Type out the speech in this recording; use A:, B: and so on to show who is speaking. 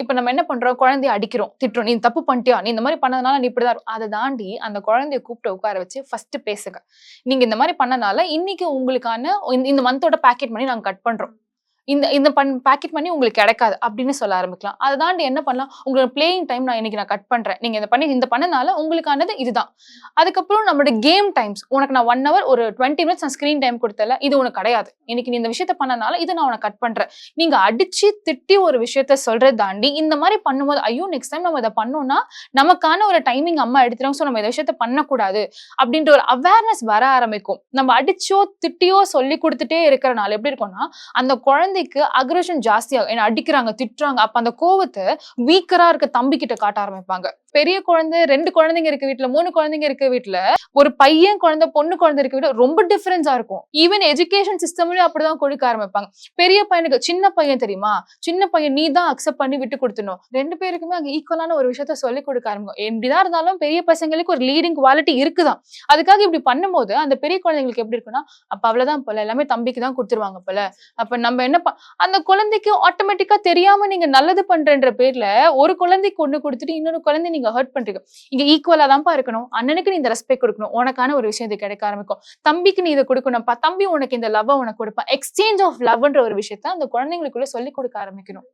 A: இப்ப நம்ம என்ன பண்றோம், குழந்தைய அடிக்கிறோம், திட்டுறோம். நீ தப்பு பண்ணிட்டியா? நீ இந்த மாரி பண்ணதுனால நீ இப்படிதான் அத தாண்டி அந்த குழந்தைய கூப்பிட்டு உட்கார வச்சு ஃபர்ஸ்ட் பேசுங்க. நீங்க இந்த மாரி பண்ணனால இன்னைக்கு உங்களுக்கான இந்த மந்தோட பாக்கெட் மணி நாங்க கட் பண்றோம். இந்த இந்த பாக்கெட் மணி உங்களுக்கு கிடைக்காது அப்படின்னு சொல்ல ஆரம்பிக்கலாம். அத தாண்டி என்ன பண்ணலாம், உங்களோட பிளேயிங் டைம் நான் கட் பண்றேன். நீங்க இந்த பண்ணனால உங்களுக்கானது இதுதான். அதுக்கப்புறம் நம்மளோட கேம் டைம்ஸ். உனக்கு நான் 1 ஹவர் ஒரு 20 மினிட்ஸ் நான் ஸ்கிரீன் டைம் குடுத்தேன்ல, இது உனக்கு கிடையாது. இன்னைக்கு நீ இந்த விஷயத்த பண்ணனால இத நான் உனக்கு கட் பண்றேன். நீங்க அடிச்சு திட்டி ஒரு விஷயத்த சொல்றத தாண்டி இந்த மாரி பண்ணும்போது, ஐயோ! நெக்ஸ்ட் டைம் நம்ம இத பண்ணோம்னா, நமக்கான ஒரு டைமிங் அம்மா எடுத்துருவாங்க. சோ நம்ம இந்த விஷயத்த பண்ணக்கூடாது. அப்படின்ற ஒரு அவேர்னஸ் வர ஆரம்பிக்கும். நம்ம அடிச்சோ, திட்டியோ சொல்லிக் குடுத்துட்டே இருக்கறனால எப்படி இருக்கும்னா, அந்த குழந்தைக்கு அக்ரஷன் ஜாஸ்தியாகும். என்ன அடிக்கிறாங்க, திட்டுறாங்க. அப்ப அந்த கோவத்த வீக்கரா இருக்க தம்பி கிட்ட காட்ட ஆரம்பிப்பாங்க. பெரிய குழந்தை 2 குழந்தைங்க இருக்க வீட்ல, 3 குழந்தைங்க இருக்க வீட்ல, ஒரு பையன் குழந்தை, பொண்ணு குழந்தை இருக்க வீட்ல ரொம்ப டிஃபரன்ஸா இருக்கும். ஈவன் எஜுகேஷன் சிஸ்டம்லயும் அப்படிதான் கொடுக்க ஆரம்பிப்பாங்க. பெரிய பையனுக்கு சின்ன பையன் தெரியுமா? சின்ன பையன் நீ தான் அக்செப்ட் பண்ணி விட்டு குடுத்துடணும். 2 பேருக்குமே அங்க ஈக்குவலான ஒரு விஷயத்த சொல்லிக் கொடுக்க ஆரம்பிக்கும். எப்படிதான் இருந்தாலும் பெரிய பசங்களுக்கு ஒரு லீடிங் குவாலிட்டி இருக்குதான். அதுக்காக இப்படி பண்ணும்போது அந்த பெரிய குழந்தைங்களுக்கு எப்படி இருக்குன்னா, அப்ப அவ்வளவுதான் போல, எல்லாமே தம்பிக்கு தான் குடுத்துருவாங்க போல. அப்ப நம்ம என்ன அந்த குழந்தைக்கு ஆட்டோமேட்டிக்கா தெரியாம நீங்க நல்லது பண்றன்ற பேர்ல ஒரு குழந்தைக்கு ஒண்ணு குடுத்துட்டு இன்னொரு குழந்தை நீங்க ஹர்ட் பண்றீங்க. இங்க ஈக்குவலா தான்ப்பா இருக்கணும். அண்ணனுக்கு நீ இந்த ரெஸ்பெக்ட் குடுக்கணும். உனக்கான ஒரு விஷயம் இது கிடைக்க ஆரம்பிக்கும். தம்பிக்கு நீ இத குடுக்கணும்ப்பா. தம்பி உனக்கு இந்த லவ்வ உனக்கு குடுப்பான். எக்ஸ்சேஞ்ச் ஆஃப் லவ்ன்ற ஒரு விஷயத்த அந்த குழந்தைங்களுக்குள்ள சொல்லிக் கொடுக்க ஆரம்பிக்கணும்.